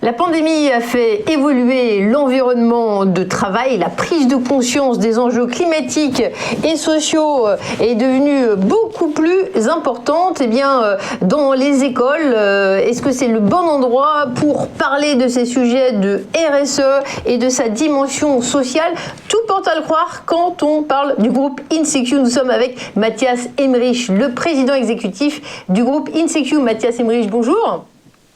La pandémie a fait évoluer l'environnement de travail. La prise de conscience des enjeux climatiques et sociaux est devenue beaucoup plus importante. Eh bien, dans les écoles, est-ce que c'est le bon endroit pour parler de ces sujets de RSE et de sa dimension sociale? Tout porte à le croire quand on parle du groupe InSeQ. Nous sommes avec Mathias Emmerich, le président exécutif du groupe InSeQ. Mathias Emmerich, bonjour.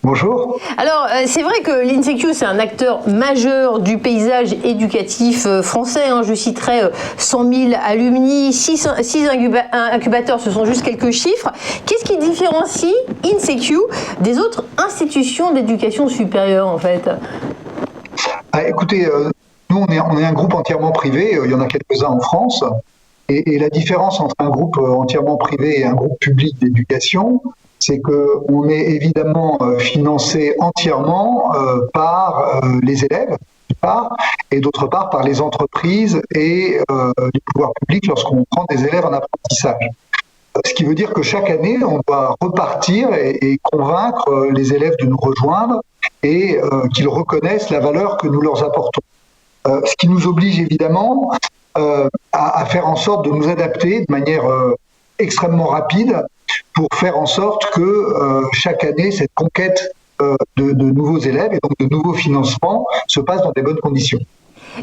Bonjour. Alors, c'est vrai que l'InSeQ, c'est un acteur majeur du paysage éducatif français. Je citerai 100 000 alumni, 6 incubateurs, ce sont juste quelques chiffres. Qu'est-ce qui différencie InSeQ des autres institutions d'éducation supérieure, en fait? Écoutez, nous, on est un groupe entièrement privé. Il y en a quelques-uns en France. Et la différence entre un groupe entièrement privé et un groupe public d'éducation, c'est qu'on est évidemment financé entièrement par les élèves, d'une part, et d'autre part par les entreprises et les pouvoirs publics lorsqu'on prend des élèves en apprentissage. Ce qui veut dire que chaque année, on doit repartir et convaincre les élèves de nous rejoindre et qu'ils reconnaissent la valeur que nous leur apportons. Ce qui nous oblige évidemment à faire en sorte de nous adapter de manière extrêmement rapide pour faire en sorte que chaque année, cette conquête de nouveaux élèves et donc de nouveaux financements se passe dans des bonnes conditions.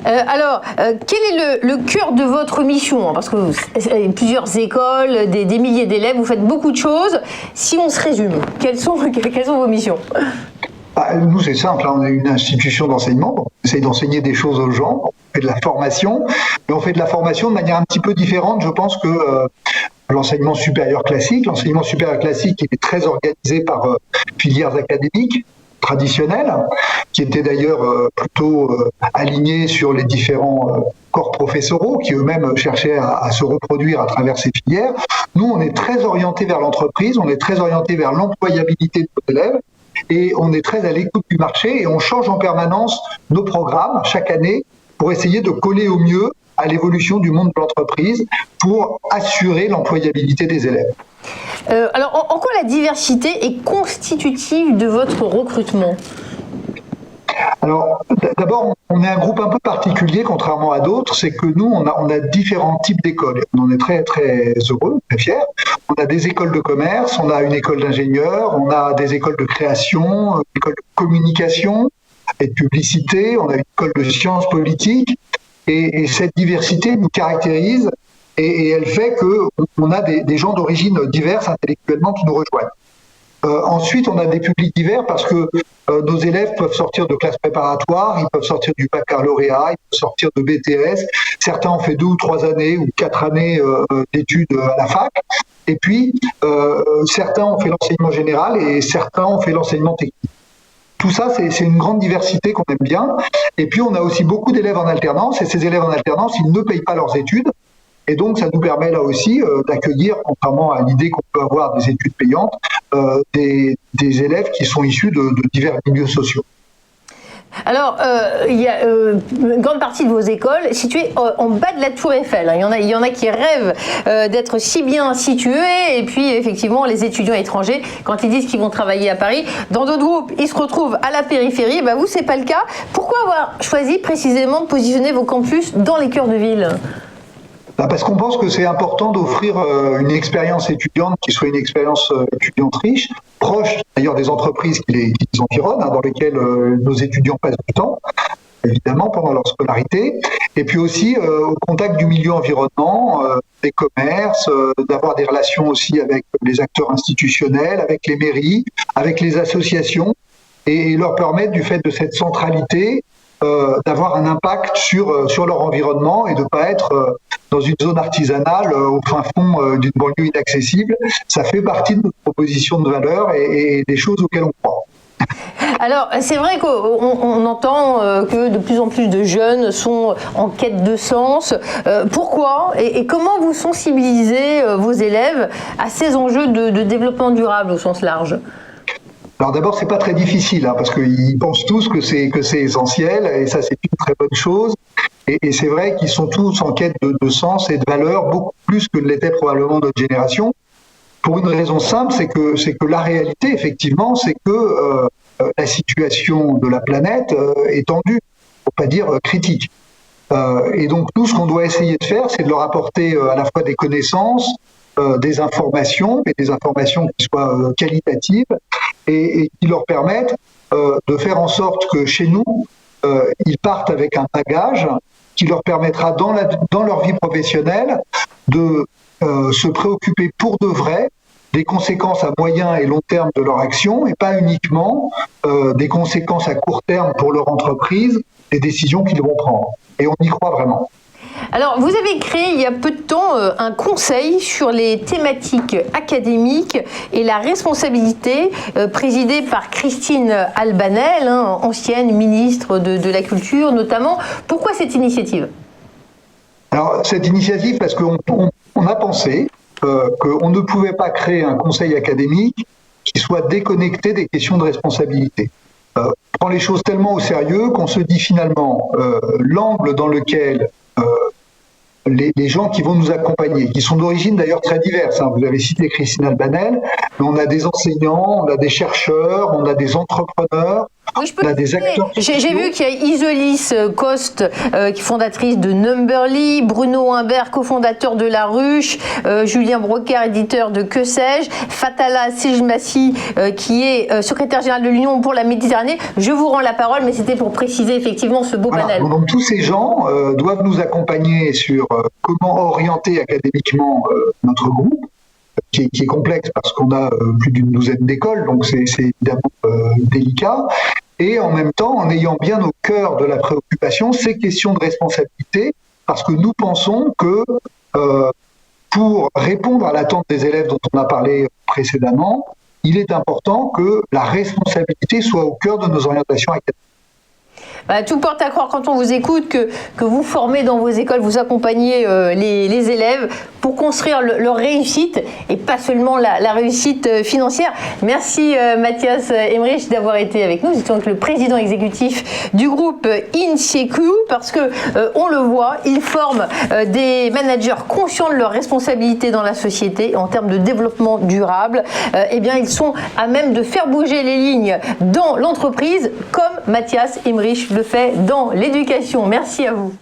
Alors, quel est le cœur de votre mission? Parce que vous avez plusieurs écoles, des milliers d'élèves, vous faites beaucoup de choses. Si on se résume, quelles sont vos missions? Nous, c'est simple, on est une institution d'enseignement, donc on essaye d'enseigner des choses aux gens, on fait de la formation, mais on fait de la formation de manière un petit peu différente, je pense, que l'enseignement supérieur classique. L'enseignement supérieur classique, il est très organisé par filières académiques traditionnelles, qui étaient d'ailleurs plutôt alignées sur les différents corps professoraux, qui eux-mêmes cherchaient à se reproduire à travers ces filières. Nous, on est très orienté vers l'entreprise, on est très orienté vers l'employabilité de nos élèves, et on est très à l'écoute du marché et on change en permanence nos programmes chaque année pour essayer de coller au mieux à l'évolution du monde de l'entreprise pour assurer l'employabilité des élèves. Alors, en quoi la diversité est constitutive de votre recrutement? Alors, d'abord, on est un groupe un peu particulier, contrairement à d'autres, c'est que nous, on a différents types d'écoles. On en est très, très heureux, très fiers. On a des écoles de commerce, on a une école d'ingénieurs, on a des écoles de création, une école de communication et de publicité, on a une école de sciences politiques. Et cette diversité nous caractérise et elle fait qu'on a des gens d'origine diverses intellectuellement qui nous rejoignent. Ensuite, on a des publics divers parce que nos élèves peuvent sortir de classes préparatoires, ils peuvent sortir du baccalauréat, ils peuvent sortir de BTS. Certains ont fait 2 ou 3 années ou 4 années d'études à la fac. Et puis, certains ont fait l'enseignement général et certains ont fait l'enseignement technique. Tout ça, c'est une grande diversité qu'on aime bien. Et puis, on a aussi beaucoup d'élèves en alternance. Et ces élèves en alternance, ils ne payent pas leurs études. Et donc, ça nous permet là aussi d'accueillir, contrairement à l'idée qu'on peut avoir des études payantes, des élèves qui sont issus de divers milieux sociaux. Alors, il y a une grande partie de vos écoles situées en bas de la Tour Eiffel. Il y en a qui rêvent d'être si bien situés. Et puis, effectivement, les étudiants étrangers, quand ils disent qu'ils vont travailler à Paris, dans d'autres groupes, ils se retrouvent à la périphérie. Vous, c'est pas le cas. Pourquoi avoir choisi précisément de positionner vos campus dans les cœurs de ville? Parce qu'on pense que c'est important d'offrir une expérience étudiante qui soit une expérience étudiante riche, proche d'ailleurs des entreprises qui les environnent, dans lesquelles nos étudiants passent du temps, évidemment, pendant leur scolarité, et puis aussi au contact du milieu environnement, des commerces, d'avoir des relations aussi avec les acteurs institutionnels, avec les mairies, avec les associations, et leur permettre, du fait de cette centralité, d'avoir un impact sur leur environnement et de ne pas être dans une zone artisanale au fin fond d'une banlieue inaccessible. Ça fait partie de notre proposition de valeur et des choses auxquelles on croit. Alors, c'est vrai qu'on entend que de plus en plus de jeunes sont en quête de sens. Pourquoi et comment vous sensibilisez vos élèves à ces enjeux de développement durable au sens large? Alors d'abord, c'est pas très difficile, parce qu'ils pensent tous que c'est essentiel, et ça c'est une très bonne chose. Et c'est vrai qu'ils sont tous en quête de sens et de valeur, beaucoup plus que ne l'était probablement notre génération. Pour une raison simple, c'est que la réalité, effectivement, c'est que la situation de la planète est tendue, pour pas dire critique. Et donc nous, ce qu'on doit essayer de faire, c'est de leur apporter à la fois des connaissances, des informations, mais des informations qui soient qualitatives et qui leur permettent de faire en sorte que chez nous, ils partent avec un bagage qui leur permettra dans leur vie professionnelle de se préoccuper pour de vrai des conséquences à moyen et long terme de leur action et pas uniquement des conséquences à court terme pour leur entreprise, des décisions qu'ils vont prendre. Et on y croit vraiment. Alors, vous avez créé il y a peu de temps un conseil sur les thématiques académiques et la responsabilité, présidé par Christine Albanel, ancienne ministre de la Culture notamment. Pourquoi cette initiative ? Alors, cette initiative, parce qu'on a pensé qu'on ne pouvait pas créer un conseil académique qui soit déconnecté des questions de responsabilité. On prend les choses tellement au sérieux qu'on se dit finalement l'angle dans lequel les gens qui vont nous accompagner, qui sont d'origine d'ailleurs très diverses. Vous avez cité Christine Albanel, mais on a des enseignants, on a des chercheurs, on a des entrepreneurs, oui, on a des acteurs. J'ai vu qu'il y a Isolis Coste, fondatrice de Numberly, Bruno Humbert, cofondateur de La Ruche, Julien Brocard, éditeur de Que sais-je, Fatala Sejmassi, qui est secrétaire général de l'Union pour la Méditerranée. Je vous rends la parole, mais c'était pour préciser effectivement ce beau panel. Donc tous ces gens doivent nous accompagner sur comment orienter académiquement notre groupe, qui est complexe parce qu'on a plus d'une douzaine d'écoles, donc c'est évidemment délicat. Et en même temps, en ayant bien au cœur de la préoccupation ces questions de responsabilité, parce que nous pensons que pour répondre à l'attente des élèves dont on a parlé précédemment, il est important que la responsabilité soit au cœur de nos orientations académiques. Tout porte à croire quand on vous écoute que vous formez dans vos écoles, vous accompagnez les élèves pour construire leur réussite et pas seulement la réussite financière. Merci Mathias Emmerich d'avoir été avec nous. Vous êtes donc le président exécutif du groupe INSIEQ parce que on le voit, ils forment des managers conscients de leurs responsabilités dans la société en termes de développement durable. Eh bien, ils sont à même de faire bouger les lignes dans l'entreprise comme Mathias Emmerich le fait dans l'éducation. Merci à vous.